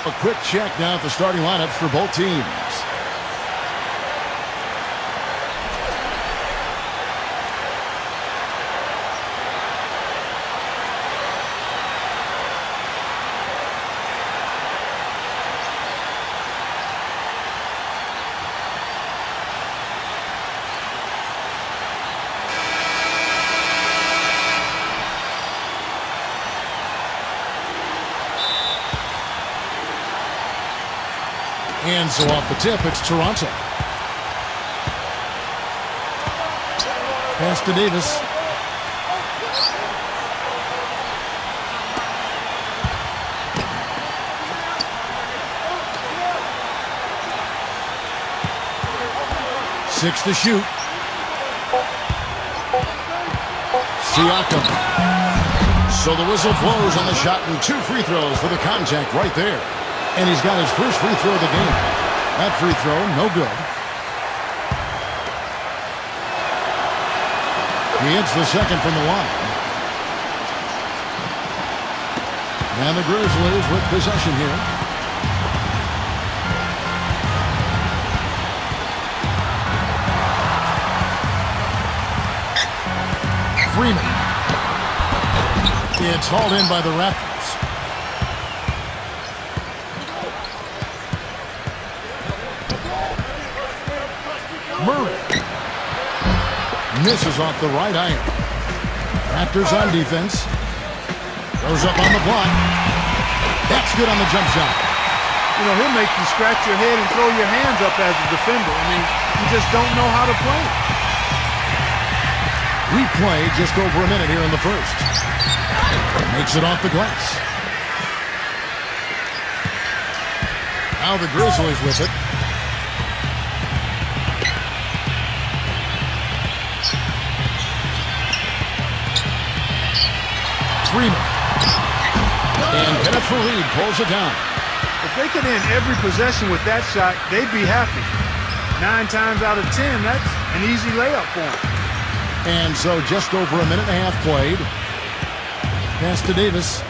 A quick check now at the starting lineups for both teams. And so off the tip, it's Toronto. Pass to Davis. Six to shoot. Siakam. So the whistle blows on the shot and 2 free throws for the contact right there. And he's got his first free throw of the game. That free throw, no good. He hits the second from the line. And the Grizzlies with possession here. Freeman. It's hauled in by the Raptors. Murray. Misses off the right iron. Raptors on defense. Goes up on the block. That's good on the jump shot. You know, he'll make you scratch your head and throw your hands up as a defender. I mean, you just don't know how to play. Replay just over a minute here in the first. Makes it off the glass. Now the Grizzlies with it. Freeman. And Kenneth Fareed pulls it down. If they could end every possession with that shot, they'd be happy. 9 times out of 10, that's an easy layup for them. And so just over a minute and a half played. Pass to Davis.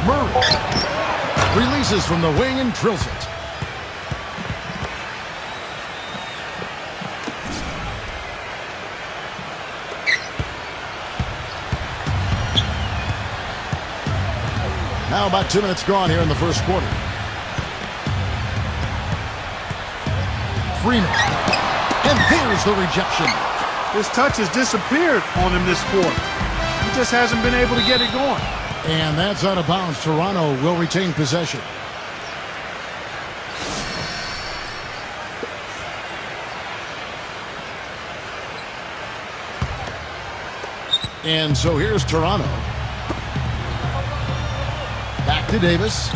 Murray releases from the wing and drills it. Now about 2 minutes gone here in the first quarter. Freeman. And there's the rejection. His touch has disappeared on him this quarter. He just hasn't been able to get it going. And that's out of bounds. Toronto will retain possession. And so here's Toronto. Back to Davis.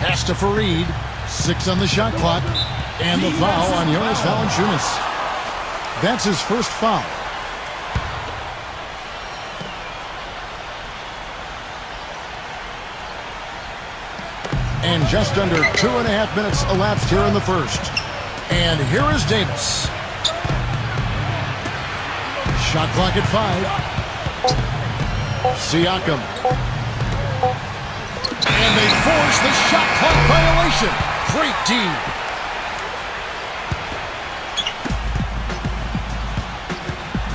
Pass to Fareed. 6 on the shot clock. And the foul on Jonas Valanciunas. That's his first foul. And just under 2.5 minutes elapsed here in the first. And here is Davis. Shot clock at 5. Siakam. And they force the shot clock violation. Great D.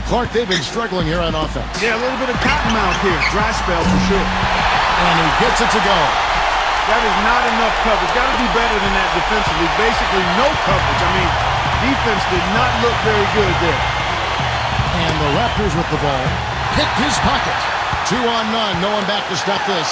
Clark, they've been struggling here on offense. Yeah, a little bit of cotton mouth here. Dry spell for sure. And he gets it to go. That is not enough coverage. Got to do better than that defensively. Basically no coverage. I mean, defense did not look very good there. And the Raptors with the ball. Picked his pocket. 2-on-none. No one back to stop this.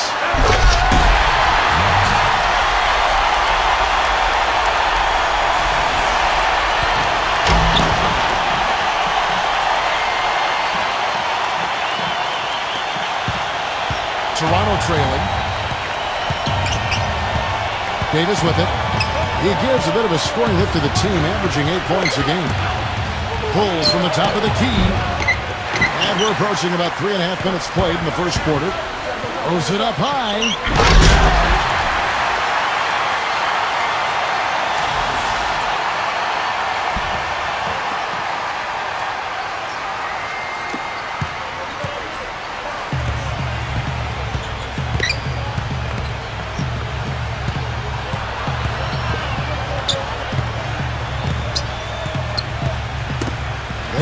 Toronto trailing. Davis with it. He gives a bit of a scoring lift to the team, averaging 8 points a game. Pulls from the top of the key. And we're approaching about 3.5 minutes played in the first quarter. Throws it up high.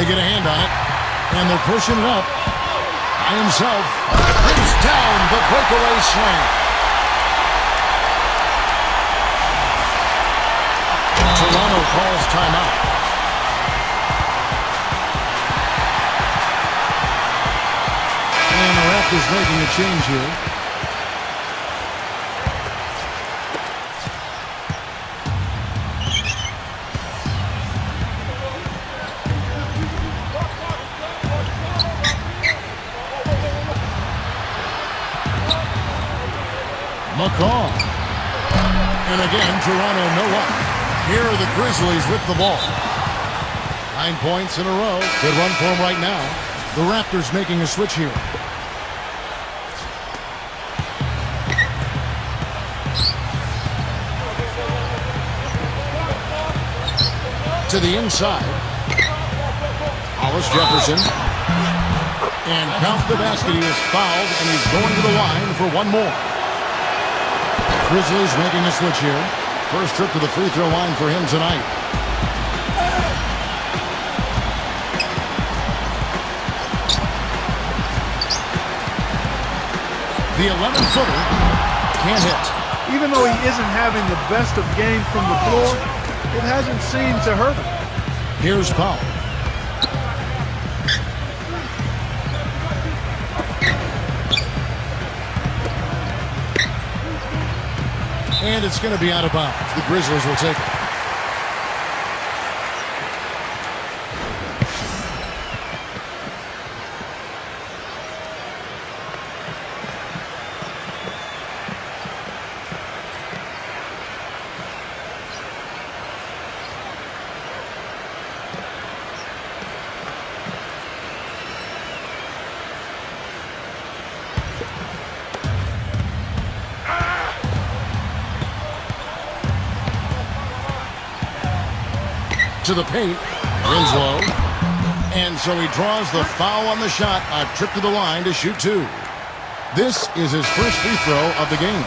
get a hand on it. And they're pushing it up. By himself. Brings down the breakaway slam. Toronto calls timeout. And the Raptors making a change here. McCall. And again, Toronto no up. Here are the Grizzlies with the ball. 9 points in a row. Good run for them right now. The Raptors making a switch here. To the inside. Hollis Jefferson. And count the basket. He is fouled, and he's going to the line for one more. Grizzlies making a switch here. First trip to the free throw line for him tonight. The 11-footer can't hit. Even though he isn't having the best of games from the floor, it hasn't seemed to hurt him. Here's Powell. And it's going to be out of bounds. The Grizzlies will take it. To the paint. Winslow. And so he draws the foul on the shot. A trip to the line to shoot two. This is his first free throw of the game.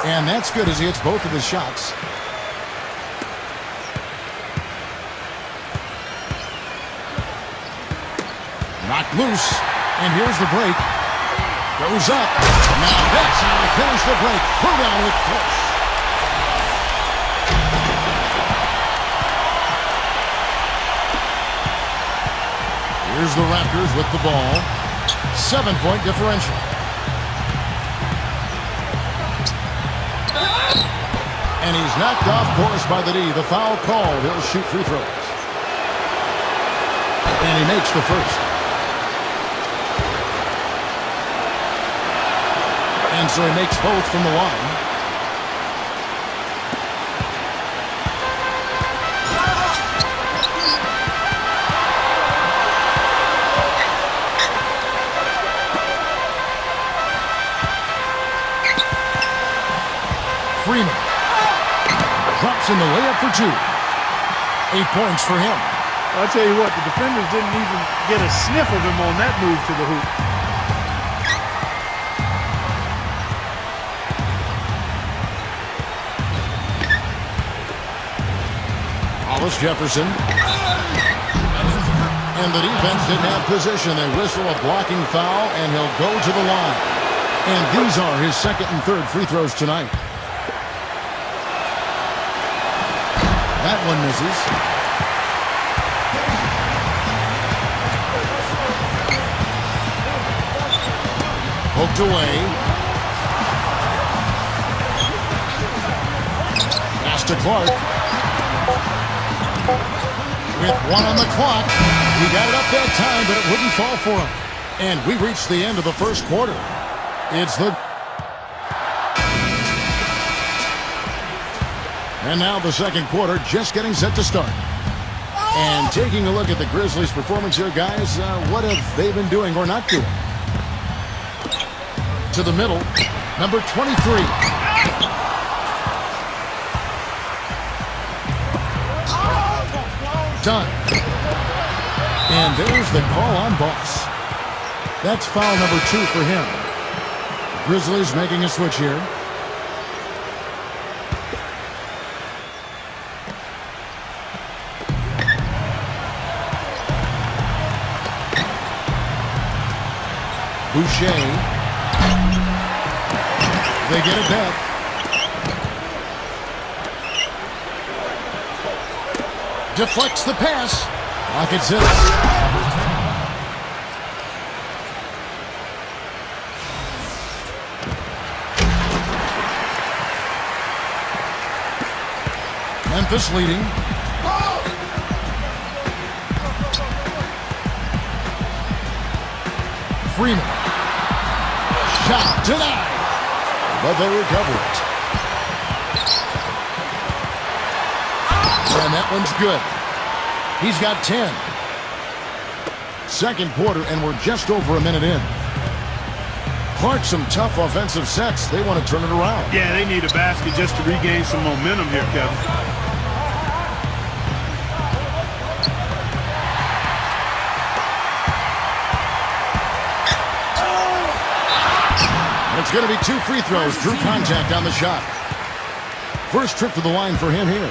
And that's good as he hits both of his shots. Knocked loose. And here's the break. Goes up. Now that's how to finish the break. Throw down with force. Here's the Raptors with the ball. 7-point differential. And he's knocked off course by the D. The foul called. He'll shoot free throws. And he makes the first. And so he makes both from the line. Freeman drops in the layup for two. 8 points for him. I'll tell you what, the defenders didn't even get a sniff of him on that move to the hoop. Hollis Jefferson. And the defense didn't have position. They whistle a blocking foul, and he'll go to the line. And these are his second and third free throws tonight. That one misses. Poked away. Pass to Clark. With one on the clock. He got it up that time, but it wouldn't fall for him. And we reached the end of the first quarter. It's the... And now the second quarter just getting set to start. And taking a look at the Grizzlies' performance here, guys, what have they been doing or not doing? To the middle, number 23. Done. And there's the call on Boss. That's foul number 2 for him. The Grizzlies making a switch here. Boucher. They get it back. Deflects the pass. Rockets hits. Memphis leading. Freeman. Shot denied. But they recover it. And that one's good. He's got 10. Second quarter, and we're just over a minute in. Clark, some tough offensive sets. They want to turn it around. Yeah, they need a basket just to regain some momentum here, Kevin. And it's going to be 2 free throws. Drew contact on the shot. First trip to the line for him here.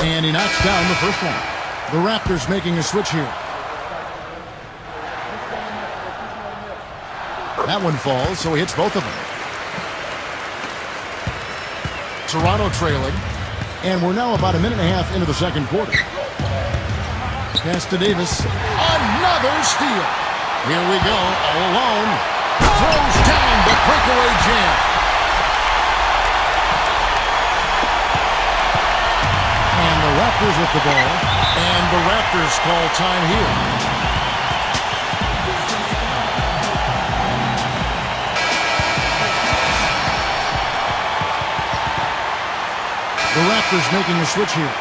And he knocks down the first one. The Raptors making a switch here. That one falls, so he hits both of them. Toronto trailing. And we're now about a minute and a half into the second quarter. Pass to Davis. Another steal. Here we go, all alone. Throws down the breakaway jam. And the Raptors with the ball. And the Raptors call time here. The Raptors making a switch here.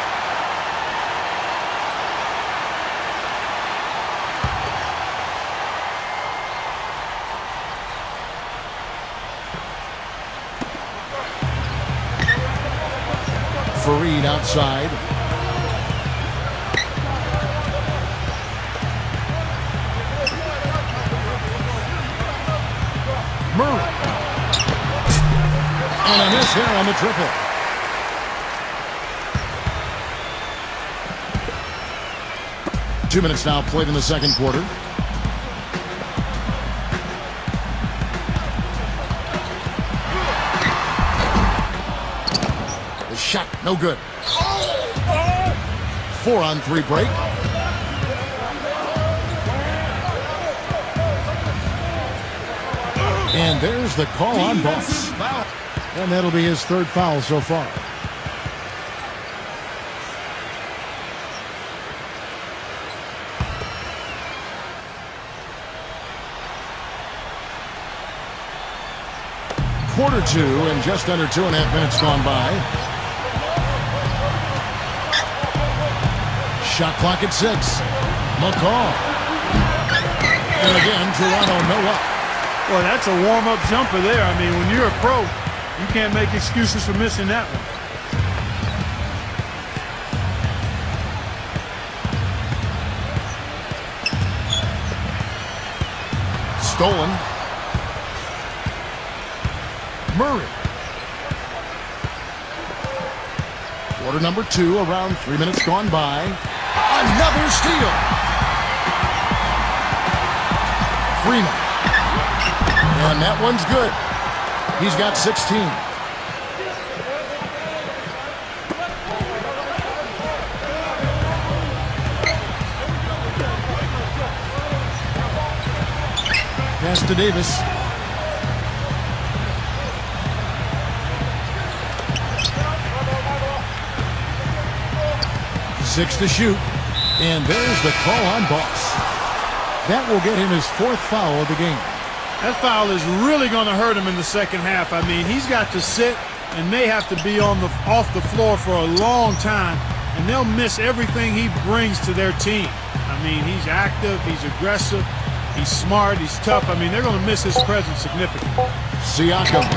Fareed outside. Murray. And a miss here on the triple. Two minutes now played in the second quarter. The shot, no good. 4-on-3 break. And there's the call on Boss. And that'll be his third foul so far. Quarter 2 and just under 2.5 minutes gone by. Shot clock at 6. McCall. And again, Toronto no up. Well, that's a warm-up jumper there. I mean, when you're a pro, you can't make excuses for missing that one. Stolen. Murray. Quarter number 2, around 3 minutes gone by. Another steal. Freeman. And that one's good. He's got 16. Pass to Davis. Six to shoot. And there's the call on Boss. That will get him his 4th foul of the game. That foul is really going to hurt him in the second half. I mean, he's got to sit and may have to be off the floor for a long time, and they'll miss everything he brings to their team. I mean, he's active, he's aggressive, he's smart, he's tough. I mean, they're going to miss his presence significantly. Siakam.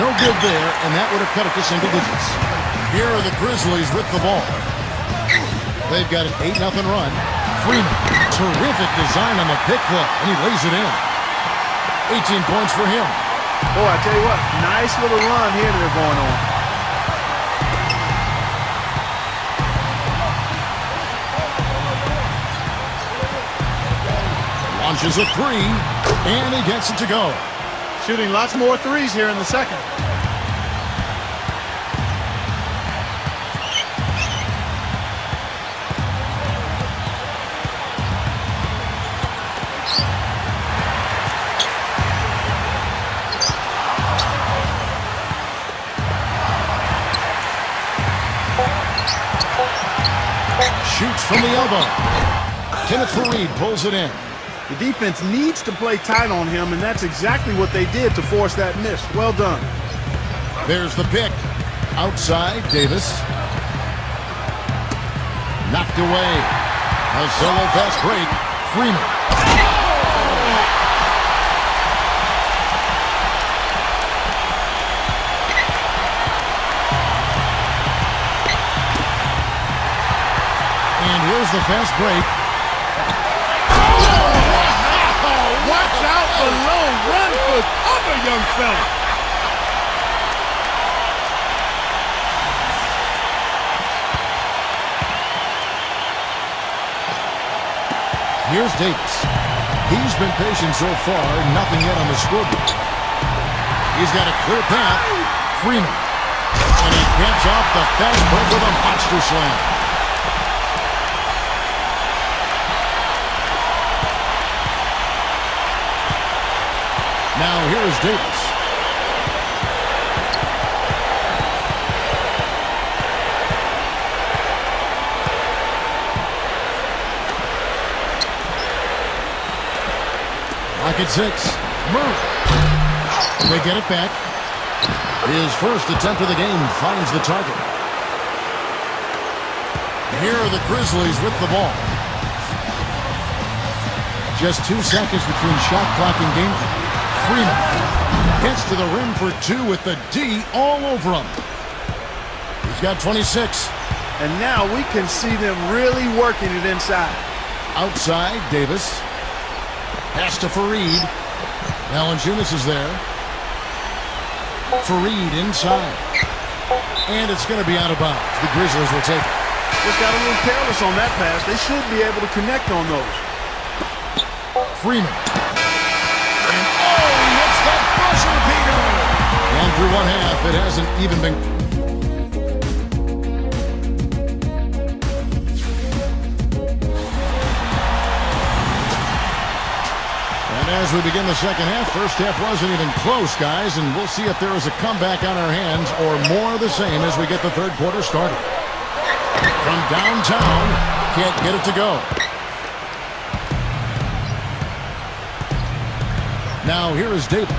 No good there, and that would have cut it to single digits. Here are the Grizzlies with the ball. They've got an 8-0 run. Freeman, terrific design on the pick play, and he lays it in. 18 points for him. Boy, I tell you what, nice little run here that they're going on. launches a three, and he gets it to go. Shooting lots more threes here in the second. Shoots from the elbow. Kenneth Faried pulls it in. The defense needs to play tight on him, and that's exactly what they did to force that miss. Well done. There's the pick. Outside, Davis. Knocked away. A solo fast break. Freeman. And here's the fast break. Watch out below. Run for cover, young fella. Here's Davis. He's been patient so far. Nothing yet on the scoreboard. He's got a clear path. Freeman. And he gets off the fast break with a monster slam. Now here is Davis. Lock at 6. Murray. They get it back. His first attempt of the game finds the target. Here are the Grizzlies with the ball. Just 2 seconds between shot clock and game clock. Freeman gets to the rim for 2 with the D all over him. He's got 26. And now we can see them really working it inside. Outside, Davis. Pass to Faried. Valanciunas is there. Faried inside. And it's going to be out of bounds. The Grizzlies will take it. Just got a little careless on that pass. They should be able to connect on those. Freeman. And oh, he hits that buzzer beater. And through one half, it hasn't even been... And as we begin the second half, first half wasn't even close, guys, and we'll see if there is a comeback on our hands or more of the same as we get the third quarter started. From downtown, can't get it to go. Now here is Davis.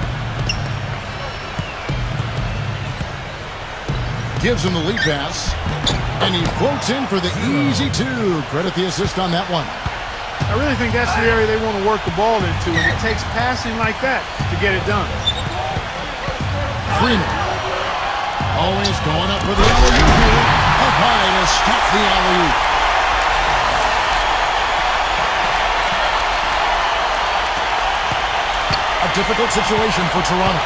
Gives him the lead pass, and he floats in for the easy 2. Credit the assist on that one. I really think that's the area they want to work the ball into, and it takes passing like that to get it done. Freeman. Always going up for the alley-oop here. Up high to stop the alley-oop. A difficult situation for Toronto.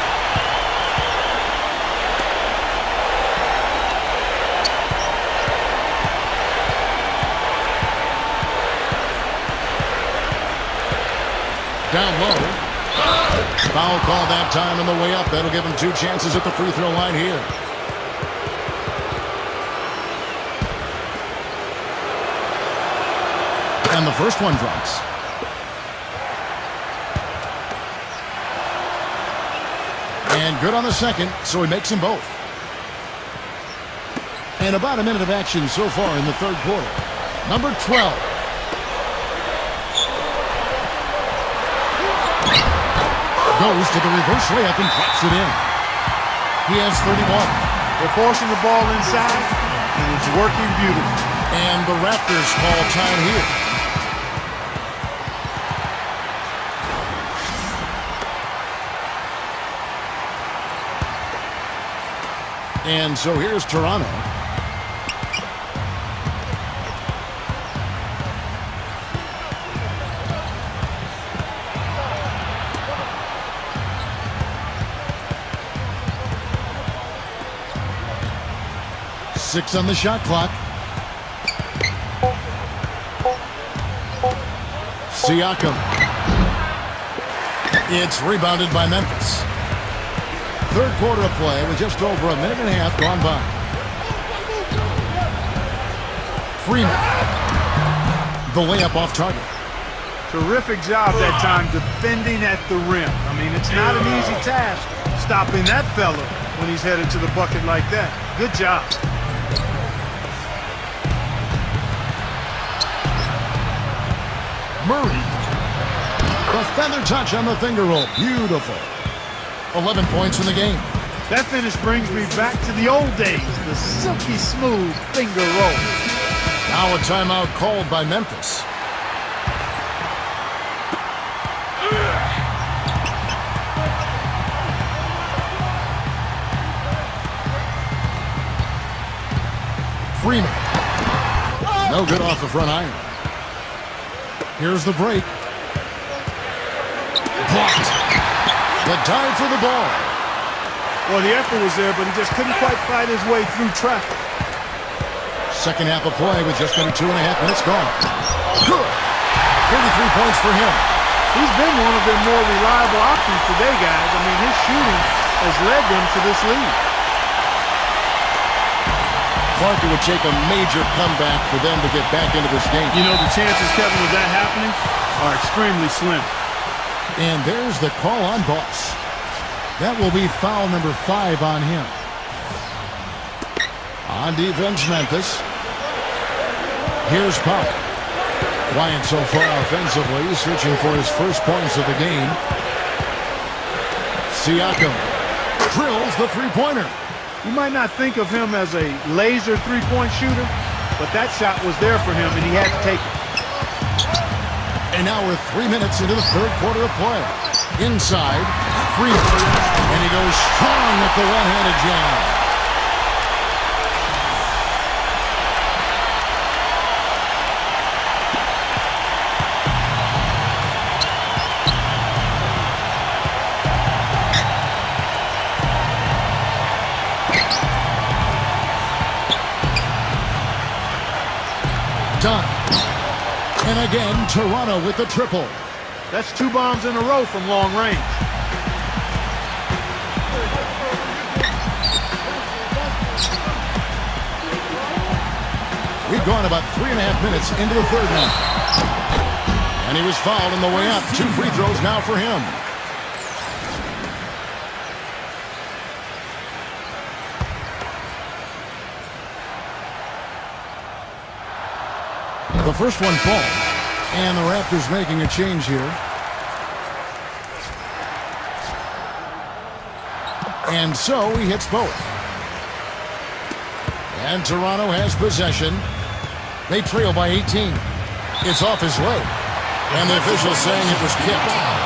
Down low. Foul call that time on the way up. That'll give him 2 chances at the free throw line here. And the first one drops. And good on the second, so he makes them both. And about a minute of action so far in the third quarter. Number 12. Goes to the reverse layup and drops it in. He has 31. They're forcing the ball inside, and it's working beautifully. And the Raptors call time here. And so here's Toronto. Six on the shot clock. Siakam. It's rebounded by Memphis. Third quarter of play with just over a minute and a half gone by. Freeman. The layup off target. Terrific job that time defending at the rim. I mean, it's not an easy task stopping that fella when he's headed to the bucket like that. Good job. Murray. The feather touch on the finger roll. Beautiful. 11 points in the game. That finish brings me back to the old days, the silky smooth finger roll. Now a timeout called by Memphis. Freeman. No good off the front iron. Here's the break. Blocked. The dive for the ball. Well, the effort was there, but he just couldn't quite fight his way through traffic. Second half of play with just under 2.5 minutes gone. Good. 33 points for him. He's been one of their more reliable options today, guys. I mean, his shooting has led them to this lead. Clark, it would take a major comeback for them to get back into this game. You know, the chances, Kevin, of that happening are extremely slim. And there's the call on Boss. That will be foul number 5 on him. On defense, Memphis. Here's Pop. Quiet so far offensively, searching for his first points of the game. Siakam drills the three-pointer. You might not think of him as a laser three-point shooter, but that shot was there for him, and he had to take it. And now we're 3 minutes into the third quarter of play. Inside, Freeman. And he goes strong with the one-handed jam. Done. And again, Toronto with the triple. That's 2 bombs in a row from long range. We've gone about 3.5 minutes into the third now. And he was fouled on the way up. 2 free throws now for him. The first one falls, and the Raptors making a change here. And so he hits both. And Toronto has possession. They trail by 18. It's off his leg, and the official saying it was kicked.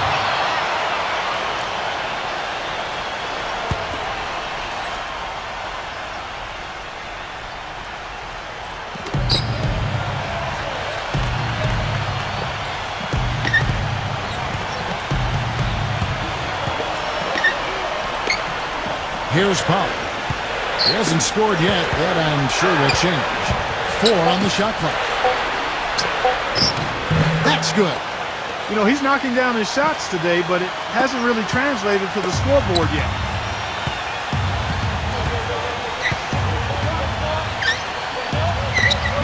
Here's Powell. He hasn't scored yet. That I'm sure will change. 4 on the shot clock. That's good. You know, he's knocking down his shots today, but it hasn't really translated to the scoreboard yet.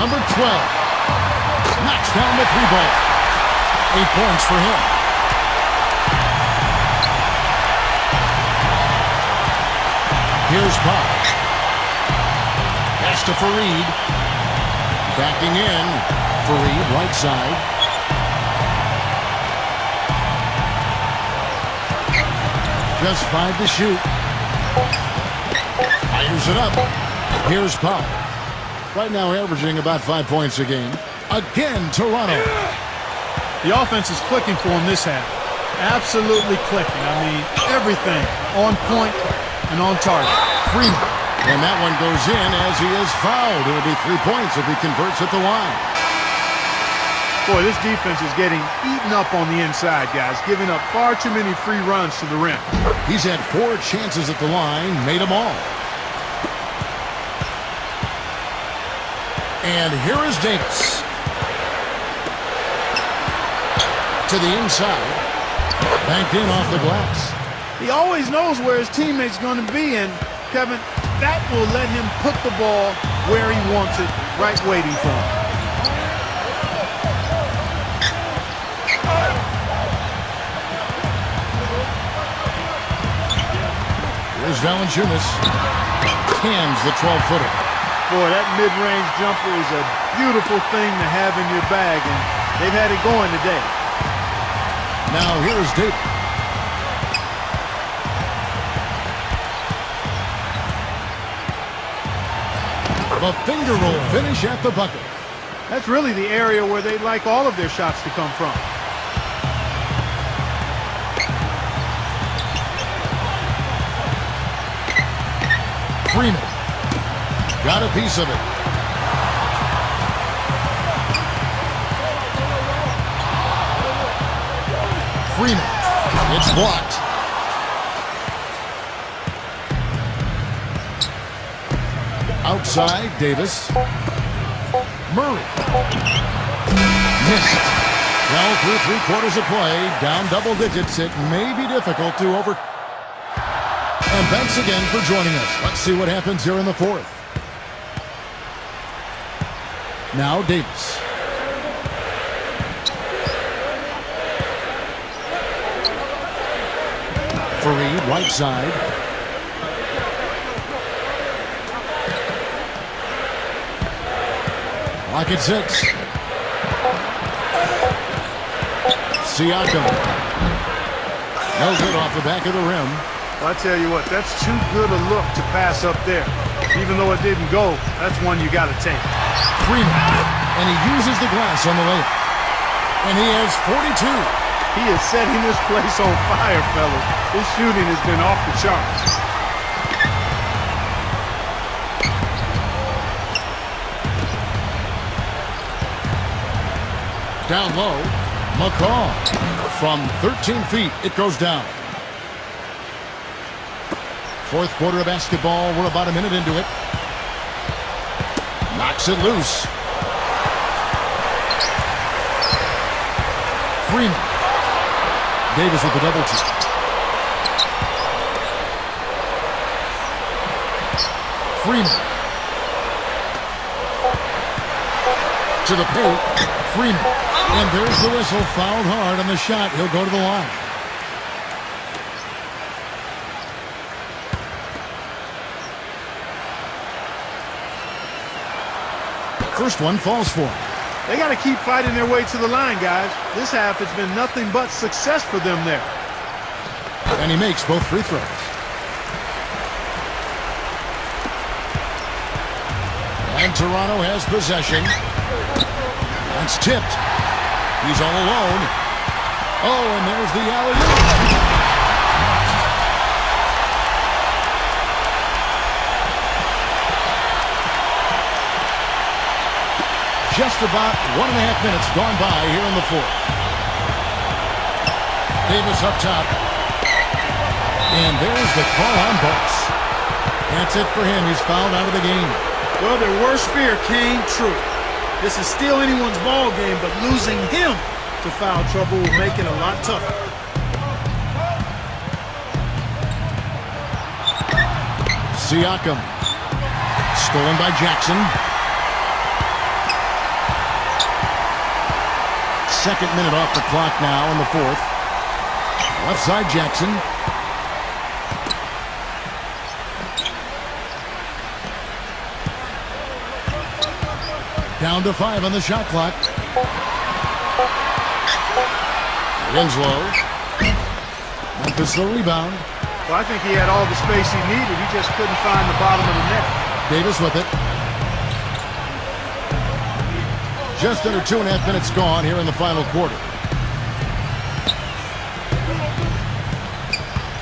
Number 12. Knocks down the 3-ball. 8 points for him. Here's Pop. Pass to Fareed. Backing in. Fareed, right side. Just 5 to shoot. Fires it up. Here's Pop. Right now averaging about 5 points a game. Again, Toronto. The offense is clicking for him this half. Absolutely clicking. I mean, everything on point and on target. Freeman. And that one goes in as he is fouled. It'll be 3 points if he converts at the line. Boy, this defense is getting eaten up on the inside, guys. Giving up far too many free runs to the rim. He's had 4 chances at the line, made them all. And here is Davis. To the inside. Banked in off the glass. He always knows where his teammate's going to be, and Kevin, that will let him put the ball where he wants it, right waiting for him. Here's Valanciunas. Cams the 12-footer. Boy, that mid-range jumper is a beautiful thing to have in your bag, and they've had it going today. Now here's Davis. The finger roll finish at the bucket. That's really the area where they like all of their shots to come from. Freeman got a piece of it. Freeman, it's blocked. Outside, Davis. Murray. Missed. Well, through 3 quarters of play, down double digits, it may be difficult to over... And thanks again for joining us. Let's see what happens here in the 4th. Now Davis. Fareed, right side. Clock at 6. Siakam. No good off the back of the rim. Well, I tell you what, that's too good a look to pass up there. Even though it didn't go, that's one you got to take. Freeman, and he uses the glass on the layup. And he has 42. He is setting this place on fire, fellas. His shooting has been off the charts. Down low, McCaw. From 13 feet, it goes down. 4th quarter of basketball. We're about a minute into it. Knocks it loose. Freeman. Davis with the double team. Freeman. To the paint. Freeman. And there's the whistle. Fouled hard on the shot. He'll go to the line. First one falls for him. They got to keep fighting their way to the line, guys. This half has been nothing but success for them there. And he makes both free throws. And Toronto has possession. That's tipped. He's all alone. Oh, and there's the alley-oop. Just about 1.5 minutes gone by here in the 4th. Davis up top. And there's the call on Bucks. That's it for him. He's fouled out of the game. Well, their worst fear came true. This is still anyone's ball game, but losing him to foul trouble will make it a lot tougher. Siakam. Stolen by Jackson. 2nd minute off the clock now in the 4th. Left side Jackson. Down to 5 on the shot clock. Winslow. Memphis the rebound. Well, I think he had all the space he needed. He just couldn't find the bottom of the net. Davis with it. Just under 2.5 minutes gone here in the final quarter.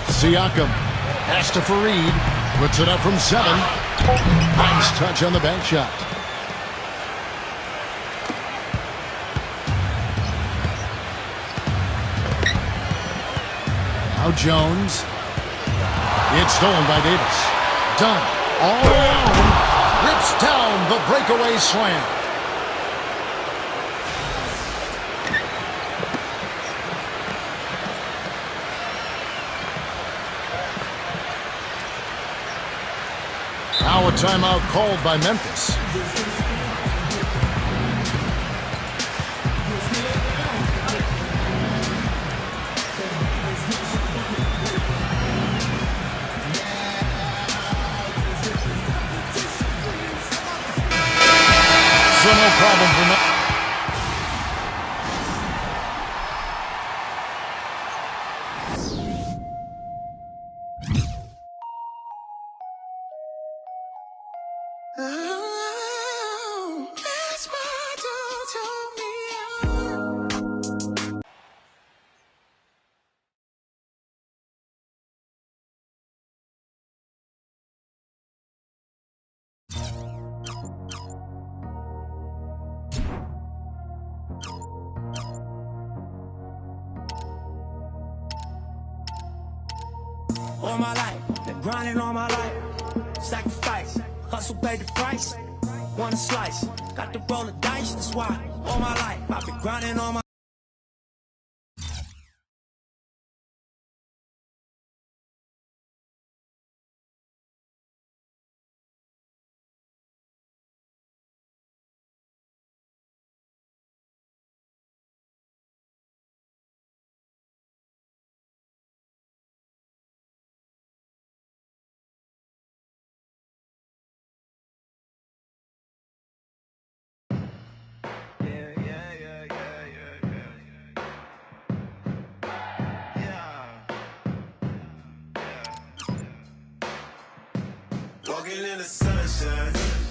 Siakam has to Fareed. Puts it up from 7. Nice touch on the bank shot. Now Jones. It's stolen by Davis. Done. All alone. Rips down the breakaway slam. timeout called by Memphis. So no problem for Memphis. All my life, been grinding all my life. Sacrifice, hustle paid the price. Want a slice, got to roll the dice, that's why. All my life, I've been grinding all my Walking in the sunshine.